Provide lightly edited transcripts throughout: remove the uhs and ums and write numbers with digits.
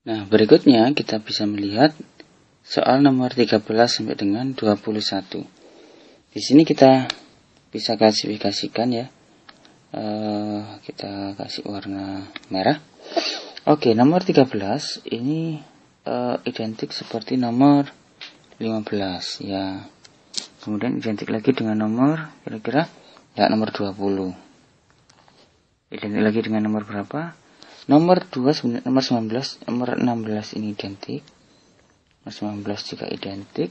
Nah, berikutnya kita bisa melihat soal nomor 13 sampai dengan 21. Di sini kita bisa klasifikasikan ya. Kita kasih warna merah. Oke, nomor 13 ini identik seperti nomor 15 ya. Kemudian identik lagi dengan nomor kira-kira ya nomor 20. Identik lagi dengan nomor berapa? Nomor 2, nomor 19, nomor 16 ini identik. Nomor 19 juga identik.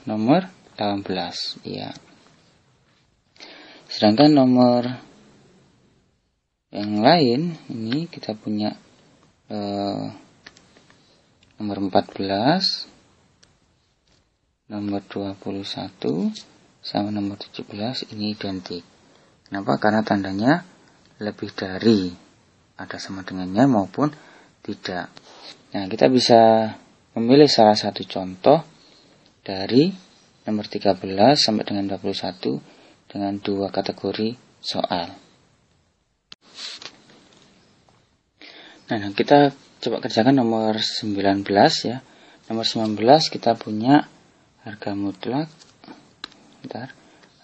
Nomor 18 ya. Sedangkan nomor yang lain ini kita punya nomor 14, nomor 21 sama nomor 17 ini identik. Kenapa? Karena tandanya lebih dari, ada sama dengannya maupun tidak. Nah, kita bisa memilih salah satu contoh dari nomor 13 sampai dengan 21 dengan dua kategori soal. Nah, kita coba kerjakan nomor 19 ya. Nomor 19 kita punya harga mutlak.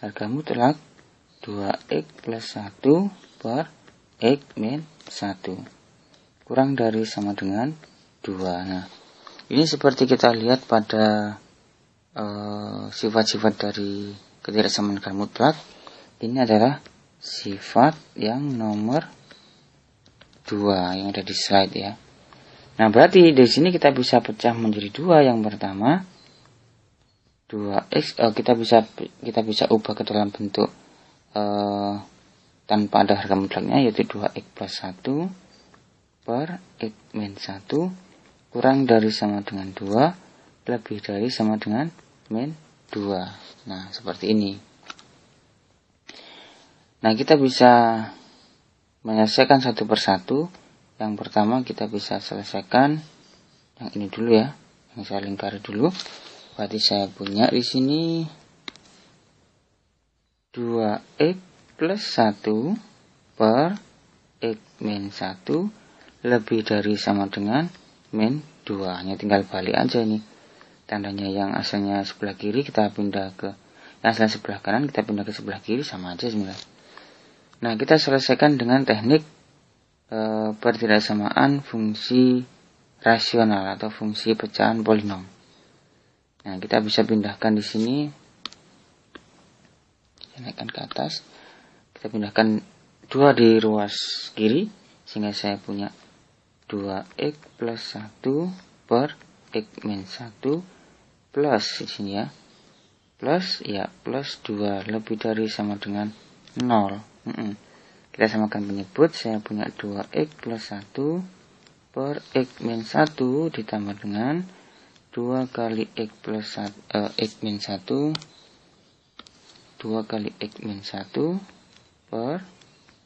Harga mutlak 2x plus 1 per x min 1 kurang dari sama dengan 2. Nah, ini seperti kita lihat pada sifat-sifat dari ketidaksamaan harga mutlak. Ini adalah sifat yang nomor 2 yang ada di slide ya. Nah, berarti di sini kita bisa pecah menjadi 2. Yang pertama 2x kita bisa ubah ke dalam bentuk tanpa ada harga mutlaknya, yaitu 2x plus 1 per x min 1 kurang dari sama dengan 2 lebih dari sama dengan min 2. Nah, seperti ini. Nah, kita bisa menyelesaikan satu persatu. Yang pertama kita bisa selesaikan yang ini dulu ya, yang saya lingkari dulu. Berarti saya punya di sini 2x plus 1 per x min 1 lebih dari sama dengan min 2. Hanya tinggal balik aja ini. Tandanya yang asalnya sebelah kiri kita pindah ke yang asalnya sebelah kanan, kita pindah ke sebelah kiri, sama aja sebenarnya. Nah, kita selesaikan dengan teknik pertidaksamaan fungsi rasional atau fungsi pecahan polinom. Nah, kita bisa pindahkan di sini. Saya naikkan ke atas. Kita pindahkan 2 di ruas kiri, sehingga saya punya 2x plus 1 per x min 1 plus di sini ya. Plus 2 lebih dari sama dengan 0. Kita samakan penyebut. Saya punya 2x plus 1 per x min 1 ditambah dengan 2 kali x plus 1, x min 1 2 kali x min 1 per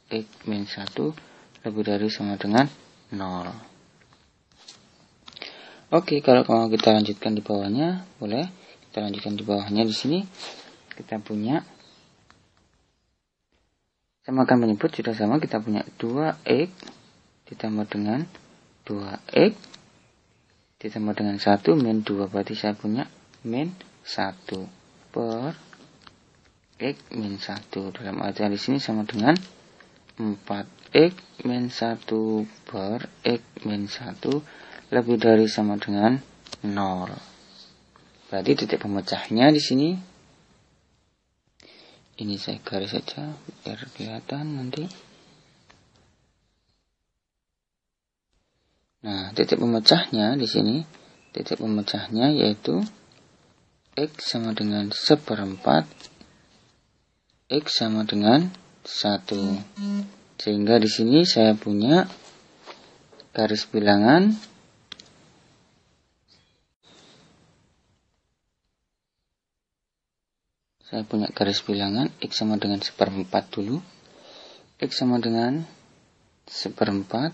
x min 1 lebih dari sama dengan 0. Oke, kalau mau kita lanjutkan di bawahnya, boleh. Kita lanjutkan di bawahnya. Di sini kita punya samakan penyebut sudah sama. Kita punya 2x ditambah dengan 2x ditambah dengan 1 min 2. Berarti saya punya min 1 per x min 1. Dalam artian di sini sama dengan 4x min 1 per x min 1 lebih dari sama dengan 0. Berarti titik pemecahnya di sini. Ini saya garis saja biar kelihatan nanti. Nah, titik pemecahnya di sini, titik pemecahnya yaitu x sama dengan 1/4, x sama dengan 1. Sehingga di sini saya punya garis bilangan x sama dengan 1/4 dulu. X sama dengan 1/4,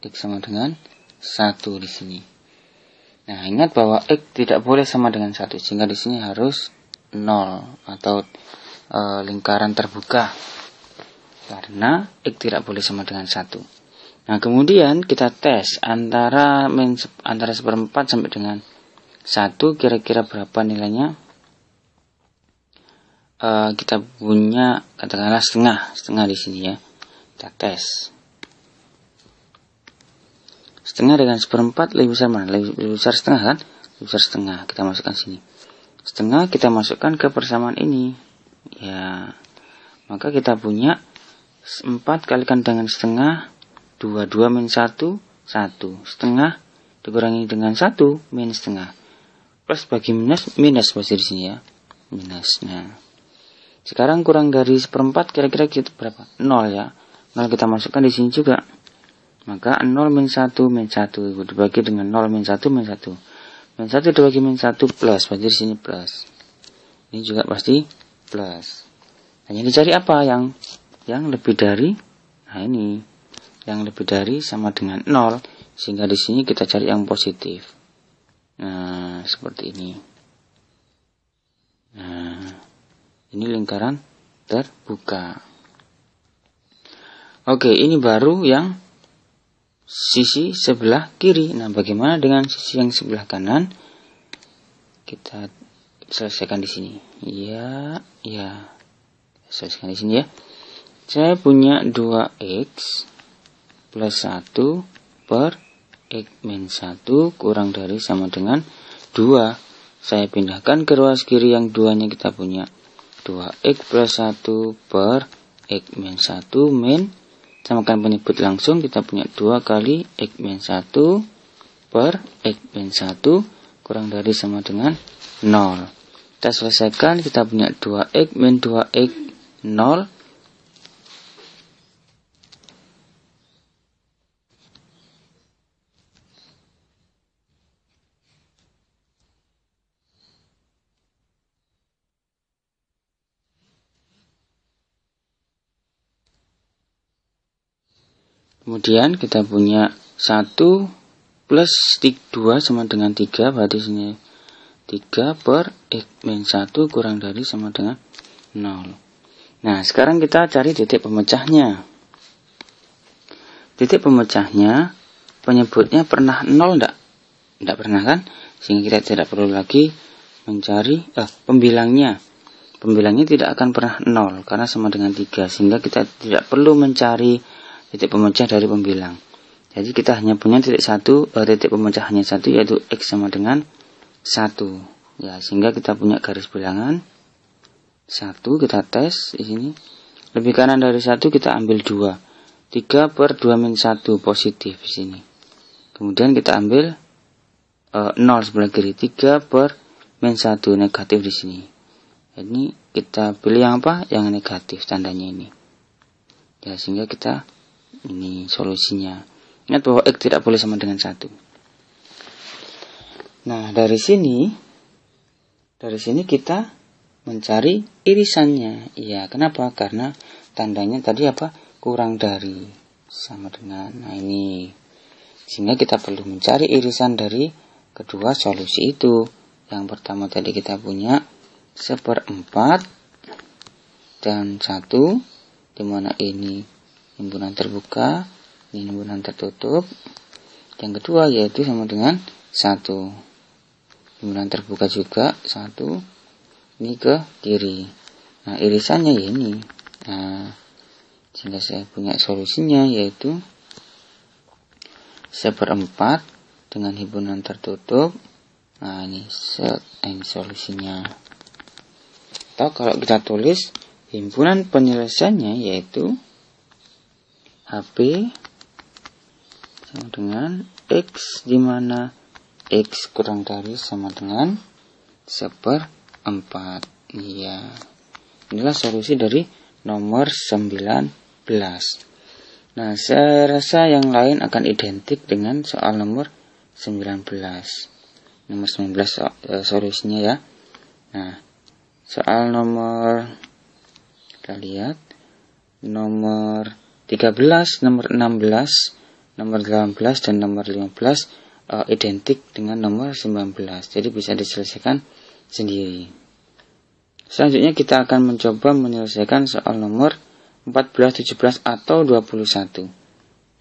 x sama dengan 1 di sini. Nah, ingat bahwa x tidak boleh sama dengan 1, sehingga di sini harus 0 atau lingkaran terbuka. Karena x tidak boleh sama dengan 1. Nah, kemudian kita tes antara seperempat sampai dengan 1, kira-kira berapa nilainya. Kita punya katakanlah setengah di sini ya. Kita tes. Setengah dengan seperempat lebih besar mana? Lebih besar setengah kan? Lebih besar setengah. Kita masukkan sini. Setengah kita masukkan ke persamaan ini. Ya. Maka kita punya 4 kalikan dengan setengah. 2 min 1, 1. Setengah dikurangi dengan 1 min setengah. Plus bagi minus pasti di sini ya. Minus. Nah. Sekarang kurang dari seperempat kira-kira kita berapa? 0 ya. 0 kita masukkan di sini juga. Maka 0 min 1 dibagi dengan 0 min 1 min 1. Min 1 dibagi min 1 plus. Berarti di sini plus. Ini juga pasti plus. Hanya dicari apa yang lebih dari? Nah ini. Yang lebih dari sama dengan 0. Sehingga di sini kita cari yang positif. Nah, seperti ini. Nah, ini lingkaran terbuka. Oke, ini baru yang sisi sebelah kiri. Nah, bagaimana dengan sisi yang sebelah kanan? Kita selesaikan di sini. Ya. Selesaikan di sini ya. Saya punya 2x plus 1 per x min 1 kurang dari sama dengan 2. Saya pindahkan ke ruas kiri yang 2-nya kita punya 2x plus 1 per x min 1 min, samakan penyebut langsung, kita punya 2 kali x min 1 per x min 1 kurang dari sama dengan 0. Kita selesaikan, kita punya 2x min 2x 0. Kemudian kita punya 1 plus 2 sama dengan 3. Berarti sini 3 per x min 1 kurang dari sama dengan 0. Nah, sekarang kita cari titik pemecahnya. Titik pemecahnya, penyebutnya pernah 0 enggak? Enggak pernah kan? Sehingga kita tidak perlu lagi mencari pembilangnya. Pembilangnya tidak akan pernah 0 karena sama dengan 3. Sehingga kita tidak perlu mencari titik pemecah dari pembilang. Jadi kita hanya punya titik pemecah hanya 1, yaitu x sama dengan 1. Ya, sehingga kita punya garis bilangan 1, kita tes di sini. Lebih kanan dari 1 kita ambil 2. 3 per 2 min 1 positif di sini. Kemudian kita ambil 0 sebelah kiri. 3 per min 1 negatif di sini. Ini kita pilih yang apa? Yang negatif tandanya ini. Ya, sehingga kita ini solusinya. Ingat bahwa x tidak boleh sama dengan 1. Nah, dari sini kita mencari irisannya. Iya, kenapa? Karena tandanya tadi apa? Kurang dari sama dengan. Nah, ini. Sehingga kita perlu mencari irisan dari kedua solusi itu. Yang pertama tadi kita punya 1/4 dan 1, dimana ini himpunan terbuka, ini himpunan tertutup. Yang kedua yaitu sama dengan 1. Himpunan terbuka juga 1. Ini ke kiri. Nah, irisannya ya ini. Nah, sehingga saya punya solusinya yaitu 1/4 dengan himpunan tertutup. Nah, ini solusinya. Atau kalau kita tulis himpunan penyelesaiannya yaitu HP sama dengan X, di mana X kurang dari sama dengan 1/4. Iya. Inilah solusi dari nomor 19. Nah, saya rasa yang lain akan identik dengan soal nomor 19. Nomor 19 solusinya ya. Nah, soal nomor, kita lihat, nomor 13, nomor 16, nomor 18, dan nomor 15 identik dengan nomor 19. Jadi bisa diselesaikan sendiri. Selanjutnya kita akan mencoba menyelesaikan soal nomor 14, 17, atau 21.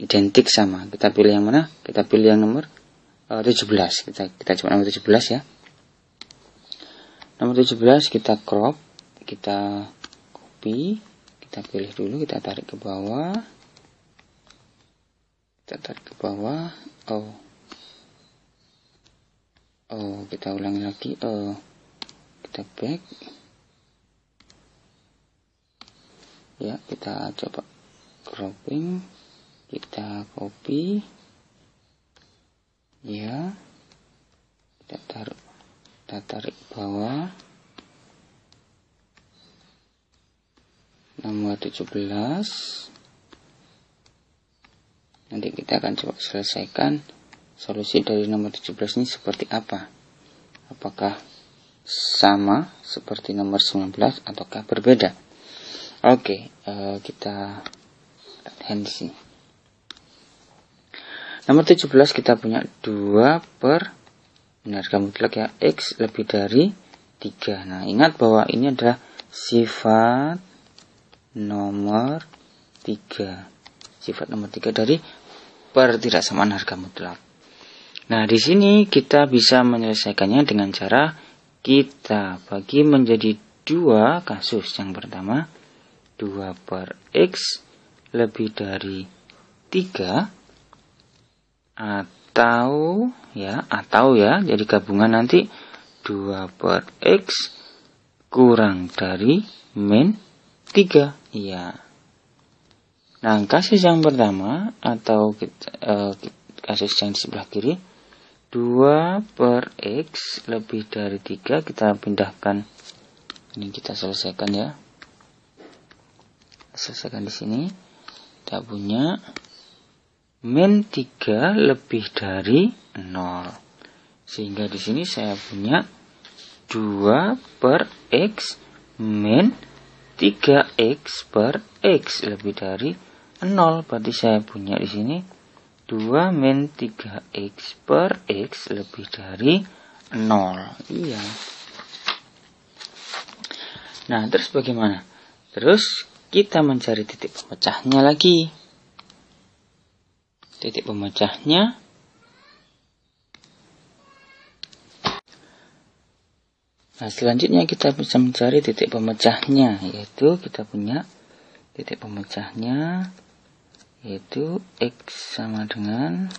identik sama. Kita pilih yang mana? Kita pilih yang nomor 17. Kita coba nomor 17 ya. Nomor 17 kita crop, kita copy, kita pilih dulu, kita tarik ke bawah. Kita tarik ke bawah. Kita ulangi lagi. Kita back. Ya, kita coba cropping, kita copy. Ya. Kita tarik ke bawah. Nomor 17. Nanti kita akan coba selesaikan solusi dari nomor 17 ini seperti apa. Apakah sama seperti nomor 19 ataukah berbeda? Oke, kita lihat di sini. Nomor 17 kita punya 2 per harga mutlak ya, X lebih dari 3. Nah, ingat bahwa ini adalah sifat nomor 3. Sifat nomor 3 dari pertidaksamaan harga mutlak. Nah, di sini kita bisa menyelesaikannya dengan cara kita bagi menjadi 2 kasus. Yang pertama, 2 per X lebih dari 3 atau ya, jadi gabungan nanti 2 per X kurang dari min 3. Ya. Nah, kasus yang pertama atau kasus yang di sebelah kiri, 2 per X lebih dari 3, kita pindahkan. Ini kita selesaikan ya. Selesaikan di sini. Kita punya min 3 lebih dari 0. Sehingga di sini saya punya 2 per X min 3X per X lebih dari 0. Berarti saya punya di sini 2 min 3X per X lebih dari 0. Iya. Nah, terus bagaimana? Terus kita mencari titik pemecahnya lagi. Titik pemecahnya nah, selanjutnya kita bisa mencari titik pemecahnya, yaitu kita punya titik pemecahnya yaitu X sama dengan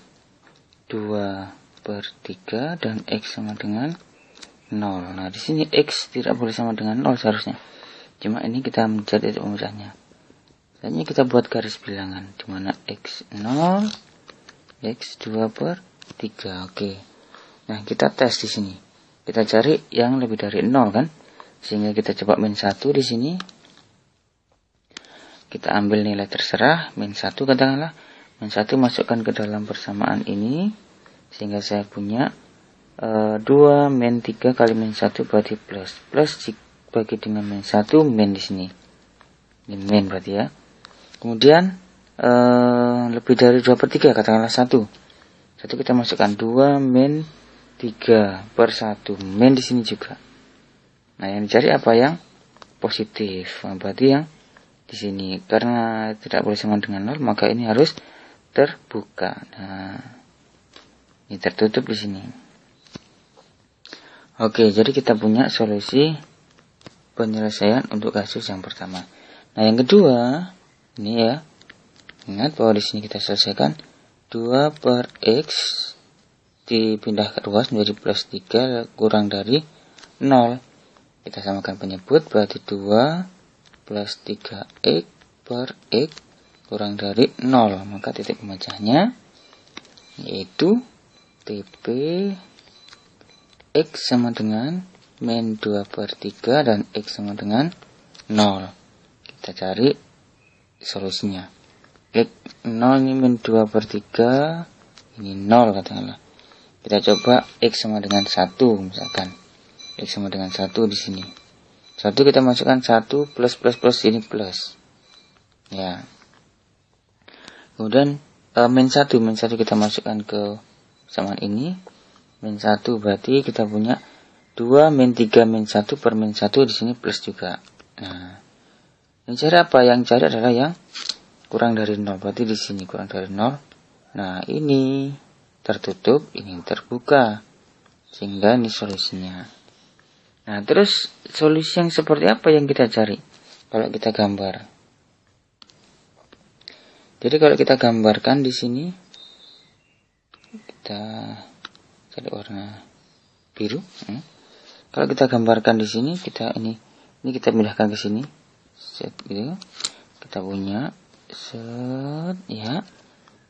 2 per 3 dan X sama dengan 0. Nah, di sini X tidak boleh sama dengan 0 seharusnya. Cuma ini kita mencari titik pemecahnya. Selanjutnya kita buat garis bilangan, di mana X 0, X 2 per 3. Oke. Nah, kita tes di sini. Kita cari yang lebih dari 0 kan? Sehingga kita coba min 1 di sini. Kita ambil nilai terserah, min 1 katakanlah. Min 1 masukkan ke dalam persamaan ini. Sehingga saya punya 2 min 3 kali min 1 berarti plus. Plus bagi dengan min 1, min di sini. Ini min berarti ya. Kemudian lebih dari 2 per 3 katakanlah 1. 1 kita masukkan 2 min 3 per 1. Min di sini juga. Nah, yang dicari apa? Yang positif. Nah, berarti yang di sini, karena tidak boleh sama dengan 0, maka ini harus terbuka. Nah, ini tertutup di sini. Oke, jadi kita punya solusi penyelesaian untuk kasus yang pertama. Nah, yang kedua, ini ya. Ingat bahwa di sini kita selesaikan 2 per X dipindah ke ruas menjadi plus 3 kurang dari 0. Kita samakan penyebut, berarti 2 plus 3X per X kurang dari 0. Maka titik pemecahnya yaitu TP X sama dengan min 2 per 3 dan X sama dengan 0. Kita cari solusinya. X 0 ini min 2 per 3, ini 0 katakanlah. Kita coba X sama dengan 1 misalkan. X sama dengan 1 di sini. 1 kita masukkan 1 plus ini plus. Ya. Kemudian min 1 kita masukkan ke persamaan ini. Min 1 berarti kita punya 2 min 3 min 1 per min 1 di sini plus juga. Nah, yang cari apa? Yang cari adalah yang kurang dari 0, berarti di sini kurang dari 0. Nah, ini tertutup, ini terbuka. Sehingga ini solusinya. Nah, terus solusi yang seperti apa yang kita cari kalau kita gambar? Jadi kalau kita gambarkan di sini, kita cari warna biru. Kalau kita gambarkan di sini, kita ini kita pindahkan ke sini. Set gitu. Kita punya set ya.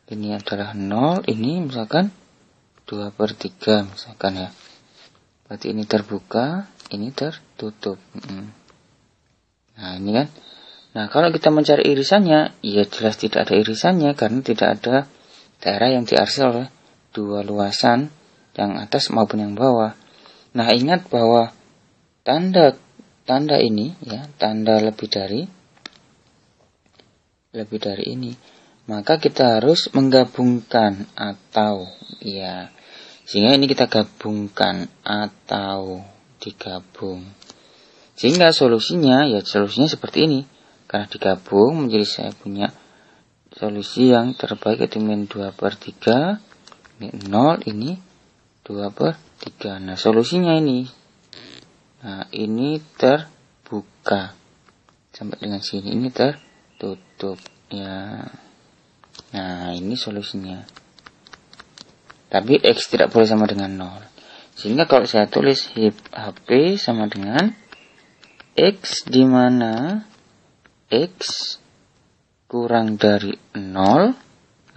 Ini adalah 0, ini misalkan 2/3 misalkan ya. Berarti ini terbuka, ini tertutup. Nah, ini kan. Nah, kalau kita mencari irisannya, ya jelas tidak ada irisannya karena tidak ada daerah yang diarsir oleh dua luasan, yang atas maupun yang bawah. Nah, ingat bahwa tanda ini ya, tanda lebih dari ini, maka kita harus menggabungkan atau ya. Sehingga ini kita gabungkan atau digabung. Sehingga solusinya seperti ini. Karena digabung menjadi saya punya solusi yang terbaik, yaitu min 2/3, ini 0, ini 2/3. Nah, solusinya ini. Nah, ini terbuka. Sampai dengan sini ini tertutup ya. Nah, ini solusinya. Tapi X tidak boleh sama dengan 0. Sehingga kalau saya tulis HP sama dengan X, di mana X kurang dari 0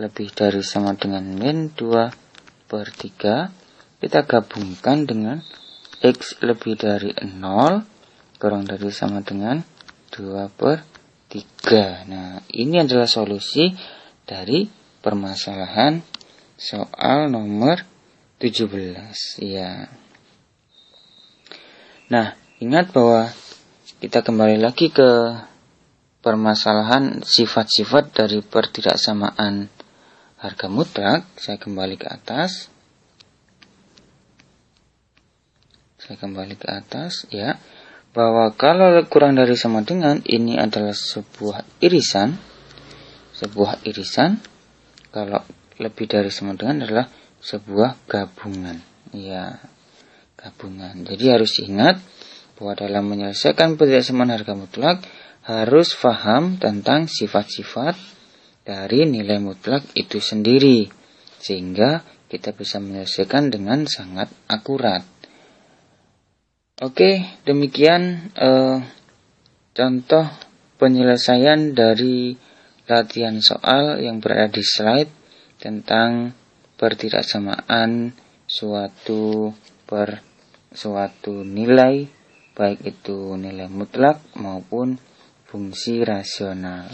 lebih dari sama dengan min 2/3, kita gabungkan dengan X lebih dari 0 kurang dari sama dengan 2/3. Nah, ini adalah solusi dari permasalahan soal nomor 17 ya. Nah, ingat bahwa kita kembali lagi ke permasalahan sifat-sifat dari pertidaksamaan harga mutlak. Saya kembali ke atas. Ya. Bahwa kalau kurang dari sama dengan, ini adalah sebuah irisan. Kalau lebih dari sama dengan adalah sebuah gabungan. Ya, gabungan. Jadi harus ingat bahwa dalam menyelesaikan pertidaksamaan harga mutlak harus paham tentang sifat-sifat dari nilai mutlak itu sendiri, sehingga kita bisa menyelesaikan dengan sangat akurat. Oke, demikian contoh penyelesaian dari latihan soal yang berada di slide tentang pertidaksamaan suatu nilai, baik itu nilai mutlak maupun fungsi rasional.